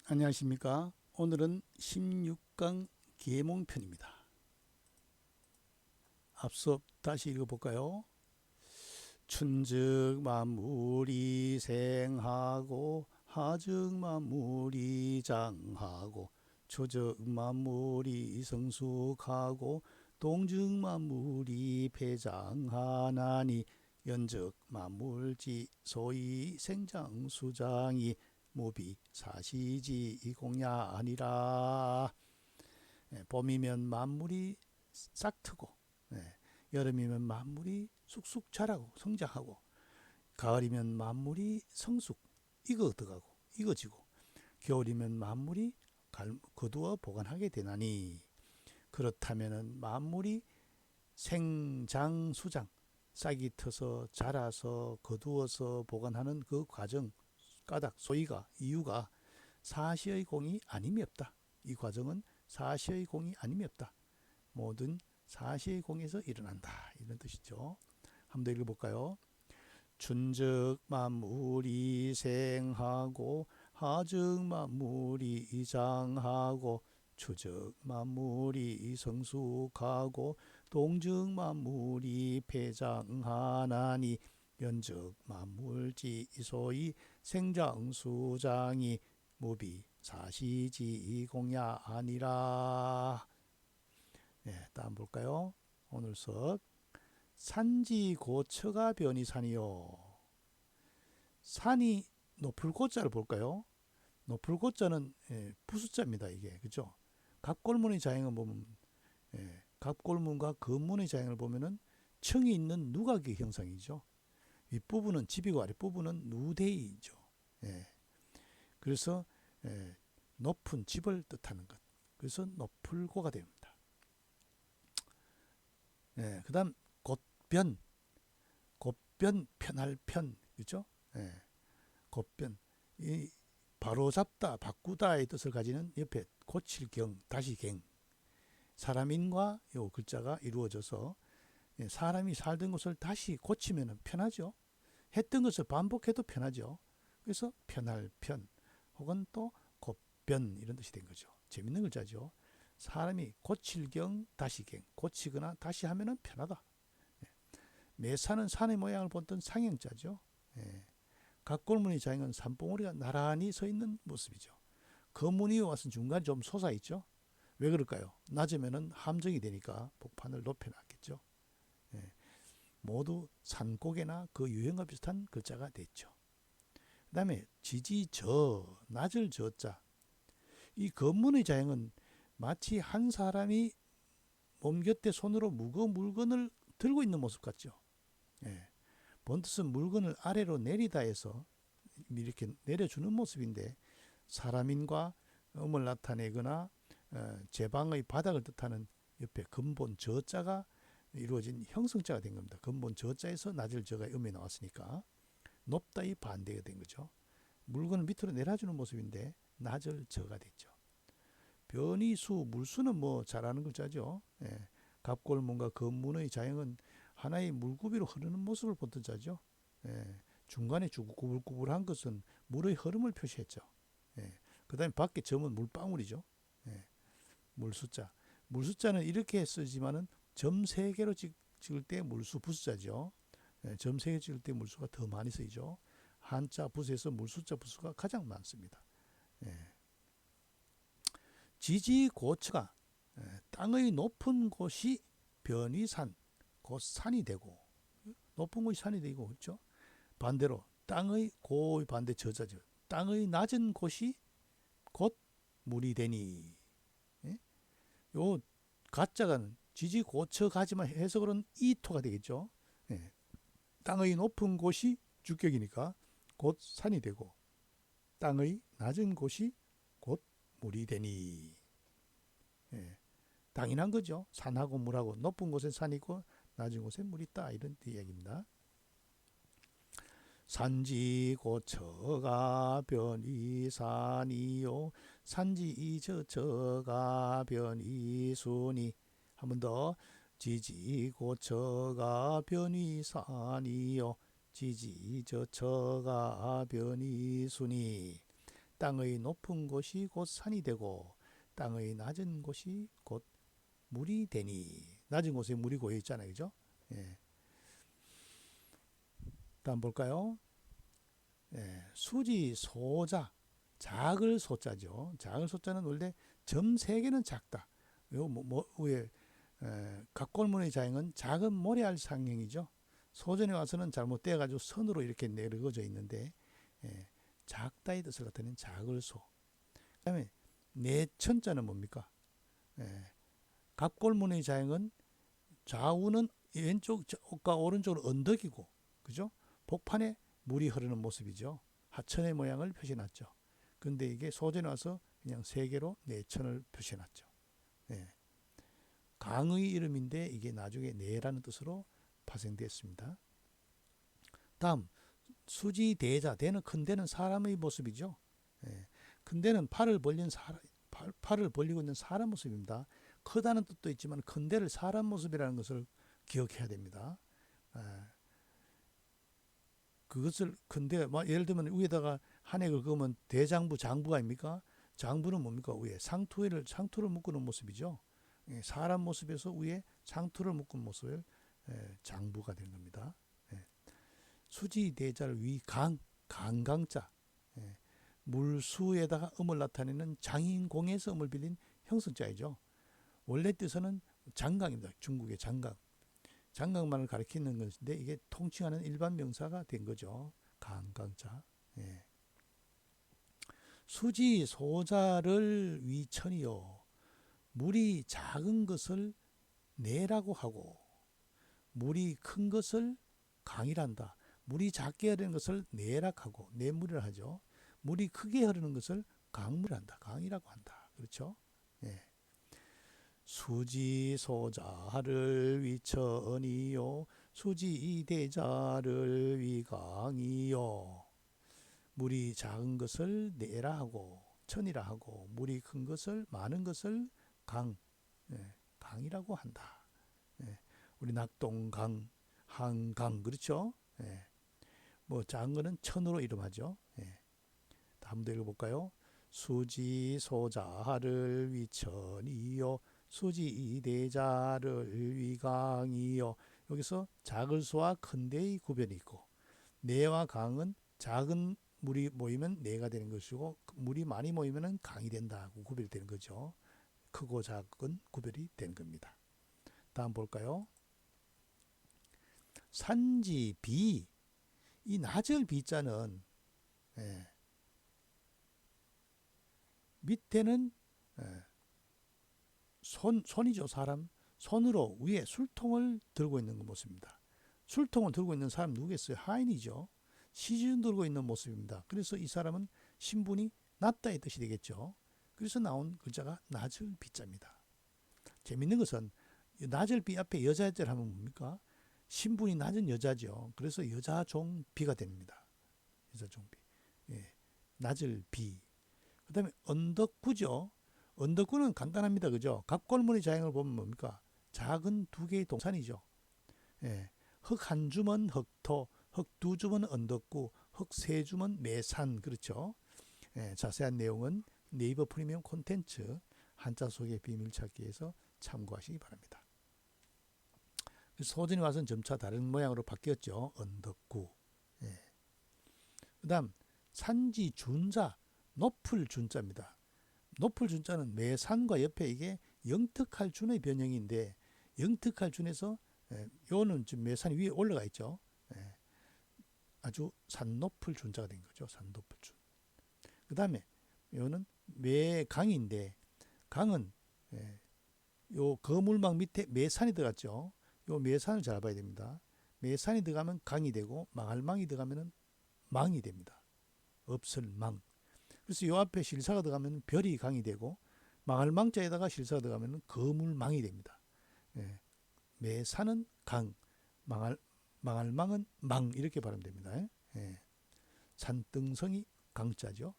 안녕하십니까. 오늘은 16강 계몽편입니다. 앞서 다시 읽어볼까요? 춘즉 만물이 생하고 하즉 만물이 장하고 초즉 만물이 성숙하고 동즉 만물이 폐장하나니 연즉 만물지 소위 생장수장이 무비 사시지 공야아니라. 봄이면 만물이 싹 트고, 여름이면 만물이 쑥쑥 자라고 성장하고, 가을이면 만물이 성숙 익어들어가고 익어지고, 겨울이면 만물이 거두어 보관하게 되나니, 그렇다면은 만물이 생장수장, 싹이 트서 자라서 거두어서 보관하는 그 과정, 까닭, 소위가, 이유가 사시의 공이 아님이 없다. 이 과정은 사시의 공이 아님이 없다. 모든 사시의 공에서 일어난다. 이런 뜻이죠. 한번 더 읽어볼까요? 춘즉 만물이 생하고 하즉 만물이 장하고 초즉 만물이 성숙하고 동즉 만물이 폐장하나니 연즉 만물지 소위 생장수장이 무비 사시지 공야 아니라. 다음 볼까요? 오늘 수업 산지 고처가 변이산이요. 산이 높을 고자를 볼까요? 높을 고자는 부수자입니다. 이게 그죠? 갑골문의 자행을 보면 갑골문과 근문의 자행을 보면은 층이 있는 누각의 형상이죠. 윗부분은 집이고 아랫부분은 누대이죠. 그래서 높은 집을 뜻하는 것. 그래서 높을고가 됩니다. 그 다음 곧변, 곧변 편할 편, 그죠? 곧변, 이 바로잡다, 바꾸다의 뜻을 가지는 옆에 고칠경, 다시경, 사람인과 요 글자가 이루어져서 사람이 살던 것을 다시 고치면 편하죠. 했던 것을 반복해도 편하죠. 그래서 편할 편, 혹은 또 곧변 이런 뜻이 된 거죠. 재밌는 글자죠. 사람이 고칠경, 다시경, 고치거나 다시 하면 편하다. 매사는 산의 모양을 본던 상형자죠. 각골무늬 자행은 산봉우리가 나란히 서 있는 모습이죠. 거무늬에 와서 중간에 좀 솟아있죠. 왜 그럴까요? 낮으면 함정이 되니까 복판을 높여놨겠죠. 모두 산고개나 그 유형과 비슷한 글자가 됐죠. 그 다음에 지지저, 낮을 저자. 이 건문의 자형은 마치 한 사람이 몸 곁에 손으로 무거운 물건을 들고 있는 모습 같죠. 본뜻은 물건을 아래로 내리다 해서 이렇게 내려주는 모습인데, 사람인과 음을 나타내거나 제방의 바닥을 뜻하는 옆에 근본 저자가 이루어진 형성자가 된 겁니다. 근본 저자에서 낮을 저가 음이 나왔으니까 높다의 반대가 된 거죠. 물건을 밑으로 내려주는 모습인데 낮을 저가 됐죠. 변이수, 물수는 뭐 잘 아는 글자죠. 갑골문과 건문의 자형은 하나의 물구비로 흐르는 모습을 본 뜻자죠. 중간에 구불구불한 것은 물의 흐름을 표시했죠. 그 다음에 밖에 점은 물방울이죠. 물수자. 물수자는 이렇게 쓰지만은 점 3개로 찍을 때 물수 부수자죠. 점 3개 찍을 때 물수가 더 많이 쓰이죠. 한자 부수에서 물수자 부수가 가장 많습니다. 지지고처가 땅의 높은 곳이 변이산, 곧 산이 되고, 높은 곳이 산이 되고, 그렇죠? 반대로 땅의 고의 반대 저자죠. 땅의 낮은 곳이 곧 물이 되니. 요 가짜가 지지고처가지만 해석으로는 이토가 되겠죠. 땅의 높은 곳이 주격이니까 곧 산이 되고, 땅의 낮은 곳이 곧 물이 되니. 당연한 거죠. 산하고 물하고 높은 곳에 산이 있고 낮은 곳에 물이 있다, 이런 이야기입니다. 산지고처가 변이산이요 산지저처가 변이순이. 한 번 더. 지지고처가 변이산이요 지지저처가 변이순이. 땅의 높은 곳이 곧 산이 되고 땅의 낮은 곳이 곧 물이 되니. 낮은 곳에 물이 고여 있잖아요. 그죠? 예. 다음 볼까요? 예. 수지 소자. 작을 소자죠. 작을 소자는 원래 점 3개는 작다. 요 위에 각골문의 자형은 작은 모래알 상형이죠. 소전에 와서는 잘못돼 가지고 선으로 이렇게 내려져 있는데 작다의 뜻을 나타내는 작을 소. 그다음에 내천자는 뭡니까? 각골문의 자형은 좌우는 왼쪽과 오른쪽은 언덕이고, 그죠? 복판에 물이 흐르는 모습이죠. 하천의 모양을 표시해놨죠. 근데 이게 소전에 와서 그냥 3개로 내천을 표시해놨죠. 강의 이름인데 이게 나중에 내라는 뜻으로 파생됐습니다. 다음 수지 대자. 대는 큰 대는 사람의 모습이죠. 큰 대는 팔을 벌리고 있는 사람 모습입니다. 크다는 뜻도 있지만 큰 대를 사람 모습이라는 것을 기억해야 됩니다. 그것을 근데 예를 들면 위에다가 한획을 그으면 대장부, 장부 아닙니까? 장부는 뭡니까? 위에 상투를 묶는 모습이죠. 사람 모습에서 위에 상투를 묶은 모습을 장부가 되는 겁니다. 수지 대자를 위 강강자. 물수에다가 음을 나타내는 장인공에서 음을 빌린 형성자이죠. 원래 뜻은 장강입니다. 중국의 장강. 장강만을 가리키는 것인데 이게 통칭하는 일반 명사가 된 거죠. 강강자. 수지 소자를 위천이요. 물이 작은 것을 내라고 하고 물이 큰 것을 강이란다. 물이 작게 흐르는 것을 내락하고 내물이라 하죠. 물이 크게 흐르는 것을 강물한다. 강이라고 한다. 그렇죠? 수지 소자를 위천이요. 수지 대자를 위강이요. 물이 작은 것을 내라 하고 천이라 하고 물이 큰 것을 많은 것을 강이라고 한다. 우리 낙동강, 한강 그렇죠? 작은 거는 천으로 이름하죠. 다음 더 읽어볼까요? 수지 소자를 위천이요. 수지 대자를 위강이요. 여기서 작을 소와 큰 대의 구별이 있고 내와 강은 작은 물이 모이면 내가 되는 것이고 물이 많이 모이면 강이 된다고 구별이 되는 거죠. 크고 작은 구별이 되는 겁니다. 다음 볼까요? 산지 비. 이 낮을 비자는 밑에는 손이죠. 사람 손으로 위에 술통을 들고 있는 모습입니다. 술통을 들고 있는 사람 누구겠어요? 하인이죠. 시중 들고 있는 모습입니다. 그래서 이 사람은 신분이 낮다의 뜻이 되겠죠. 그래서 나온 글자가 낮을 비자입니다. 재밌는 것은 낮을 비 앞에 여자자를 하면 뭡니까? 신분이 낮은 여자죠. 그래서 여자종비가 됩니다. 여자종비. 낮을 비. 그 다음에 언덕구죠. 언덕구는 간단합니다. 그죠? 갑골문의 자형을 보면 뭡니까? 작은 2개의 동산이죠. 흙 한 주면 흙토, 흙 2주면 언덕구, 흙 3주면 매산. 그렇죠? 자세한 내용은 네이버 프리미엄 콘텐츠 한자 속의 비밀 찾기에서 참고하시기 바랍니다. 소전이 와서는 점차 다른 모양으로 바뀌었죠. 언덕구. 그 다음 산지 준자, 높을 준자입니다. 높을 준자는 매산과 옆에 이게 영특할 준의 변형인데 영특할 준에서 요는 지금 매산 위에 올라가 있죠. 아주 산 높을 준자가 된 거죠. 산 높을 준. 그 다음에 요는 매강인데 강은 요 거물망 밑에 매산이 들어갔죠. 요 매산을 잘 봐야 됩니다. 매산이 들어가면 강이 되고 망할망이 들어가면 망이 됩니다. 없을 망. 그래서 요 앞에 실사가 들어가면 별이 강이 되고 망할망자에다가 실사가 들어가면 거물망이 됩니다. 매산은 강, 망할망은 망 이렇게 발음되면 됩니다. 산등성이 강자죠.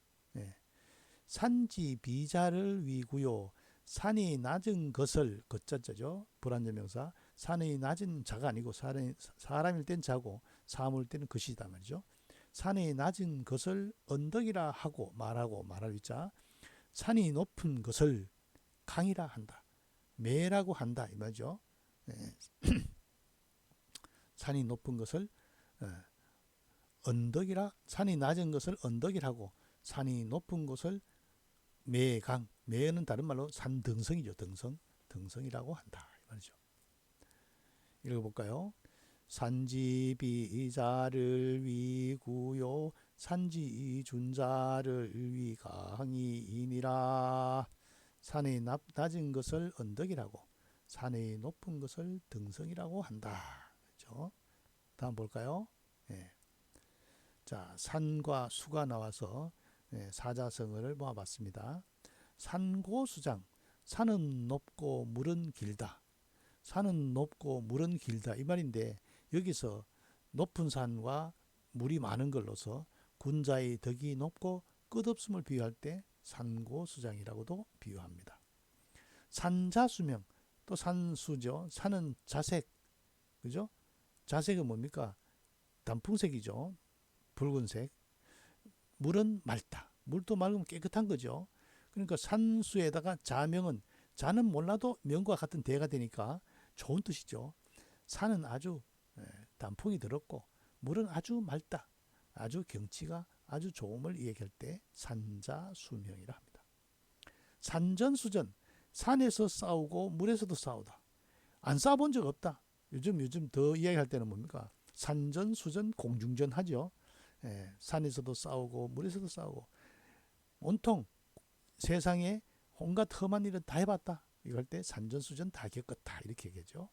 산지 비자를 위구요. 산이 낮은 것을 것자죠. 불완전명사. 산이 낮은 자가 아니고 사람일 땐 자고 사물 때는 것이다 말이죠. 산이 낮은 것을 언덕이라 하고 말할 위자. 산이 높은 것을 강이라 한다. 매라고 한다 이 말이죠. 산이 높은 것을 언덕이라, 산이 낮은 것을 언덕이라고, 산이 높은 것을 매강, 매는 다른 말로 산등성이죠. 등성이라고 한다 이 말이죠. 읽어볼까요? 산지비자를 위구요 산지준자를 위강이니라. 산의 낮은 것을 언덕이라고, 산의 높은 것을 등성이라고 한다. 그렇죠? 다음 볼까요? 자, 산과 수가 나와서 사자성어를 모아봤습니다. 산고수장, 산은 높고 물은 길다. 산은 높고 물은 길다 이 말인데, 여기서 높은 산과 물이 많은 걸로서 군자의 덕이 높고 끝없음을 비유할 때 산고수장이라고도 비유합니다. 산자수명, 또 산수죠. 산은 자색, 그죠? 자색은 뭡니까? 단풍색이죠. 붉은색. 물은 맑다. 물도 맑으면 깨끗한 거죠. 그러니까 산수에다가 자명은, 자는 몰라도 명과 같은 대가 되니까 좋은 뜻이죠. 산은 아주 단풍이 들었고 물은 아주 맑다. 아주 경치가 아주 좋음을 얘기할 때 산자수명이라 합니다. 산전수전, 산에서 싸우고 물에서도 싸우다. 안 싸워본 적 없다. 요즘 더 이야기할 때는 뭡니까? 산전수전 공중전 하죠. 산에서도 싸우고 물에서도 싸우고 온통 세상에 온갖 험한 일은 다 해봤다. 이럴 때 산전수전 다 겪었다 이렇게 얘기하죠.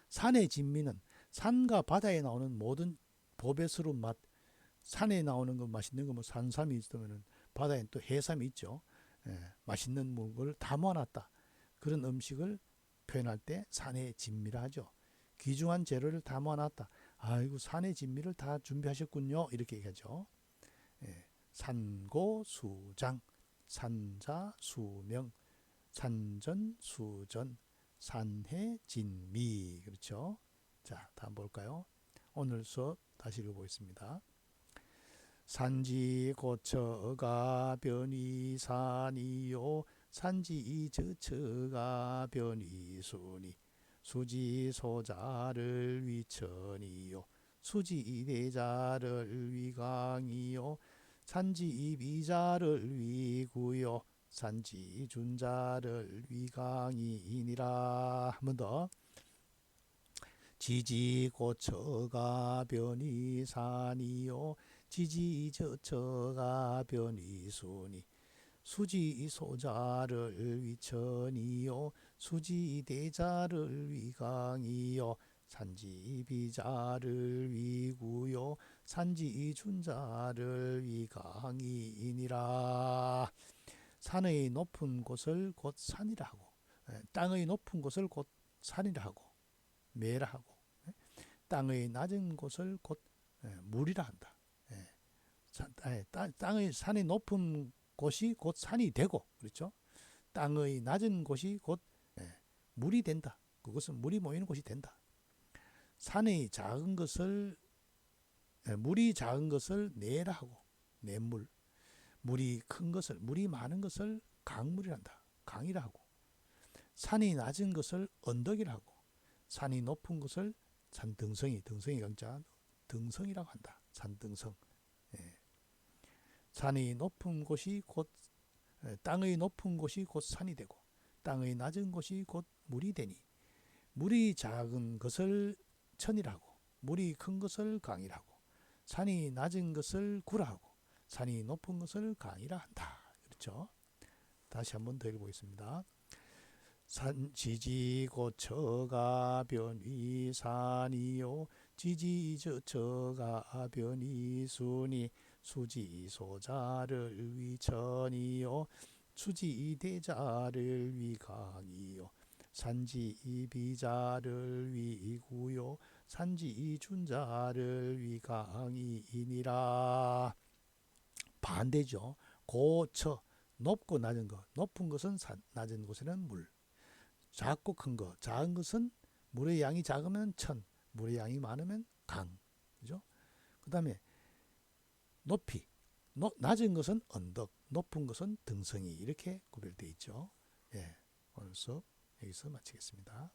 산의 진미는, 산과 바다에 나오는 모든 보배스러운 맛, 산에 나오는 거 맛있는 거 뭐 산삼이 있으면 바다엔 또 해삼이 있죠. 맛있는 물을 다 모아놨다. 그런 음식을 표현할 때 산의 진미라 하죠. 귀중한 재료를 다 모아놨다. 아이고 산의 진미를 다 준비하셨군요. 이렇게 얘기하죠. 산고수장, 산자수명, 산전수전, 산해진미. 그렇죠? 자, 다음 볼까요? 오늘 수업 다시 읽어보겠습니다. 산지고처가 변이산이요 산지저처가 변이순이 수지소자를 위천이요 수지대자를 위강이요 산지비자를 위구요 산지준자를 위강이니라. 한 번 더. 지지고처가 변이산이요 지지저처가 변이순이 수지소자를 위천이요 수지대자를 위강이요 산지비자를 위구요 산지준자를 위강이니라. 산의 높은 곳을 곧 산이라 하고, 땅의 높은 곳을 곧 산이라 하고, 매라 하고, 땅의 낮은 곳을 곧 물이라 한다. 땅의 산이 높은 곳이 곧 산이 되고, 그렇죠? 땅의 낮은 곳이 곧 물이 된다. 그것은 물이 모이는 곳이 된다. 산의 작은 것을, 물이 작은 것을 내라 하고, 냇물. 물이 큰 것을, 물이 많은 것을 강물이란다. 강이라 하고, 산이 낮은 것을 언덕이라 하고, 산이 높은 것을 산등성이, 등성이 강자 등성이라고 한다. 산등성. 산이 높은 곳이 곧, 땅의 높은 곳이 곧 산이 되고, 땅의 낮은 곳이 곧 물이 되니, 물이 작은 것을 천이라고, 물이 큰 것을 강이라고, 산이 낮은 것을 구라하고, 산이 높은 것을 강이라 한다. 그렇죠? 다시 한번 더 읽어보겠습니다. 지지고처가 변이산이요 지지저처가 변이순이 수지소자를 위천이요 수지대자를 위강이요 산지비자를 위구요 산지준자를 위강이니라. 반대죠. 고처, 높고 낮은 것. 높은 것은 산, 낮은 곳에는 물. 작고 큰 것, 작은 것은 물의 양이 작으면 천, 물의 양이 많으면 강. 그죠? 그 다음에 높이, 낮은 것은 언덕, 높은 것은 등성이 이렇게 구별되어 있죠. 예, 오늘 수업 여기서 마치겠습니다.